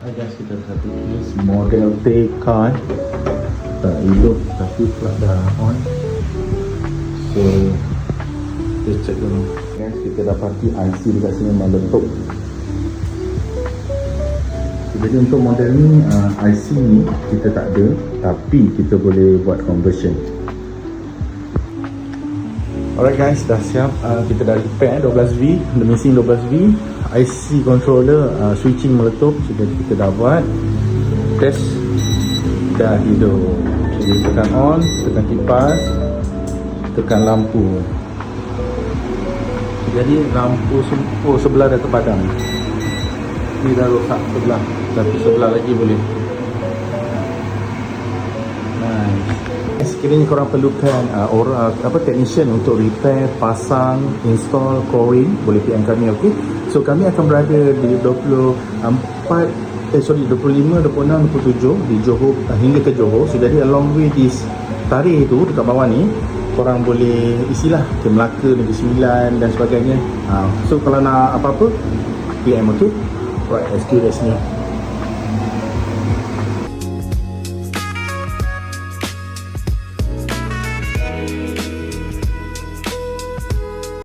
Hai guys, kita satu kes model TK tak hidup tapi pula dah on. So kita check dulu guys, kita dapati IC dekat sini memang letup. Jadi untuk model ni IC ni kita tak ada, tapi kita boleh buat conversion. Alright guys, dah siap. Kita dah repair 12V, the missing 12V. IC controller switching meletup. Jadi kita dah buat test, dah hidup. Jadi tekan on, tekan kipas, tekan lampu. Jadi lampu sebelah dah terpadam. Ni dah rosak sebelah, tapi sebelah lagi boleh. Nice. Sekiranya korang perlukan technician untuk repair, pasang, install coring, boleh PM kami, okey. So kami akan berada di 25, 26, 27 di Johor, hingga ke Johor. So jadi along way this tarikh tu dekat bawah ni, korang boleh isilah ke Melaka, Negeri Sembilan dan sebagainya. So kalau nak apa-apa PM, okey. Right, SQ dah sini.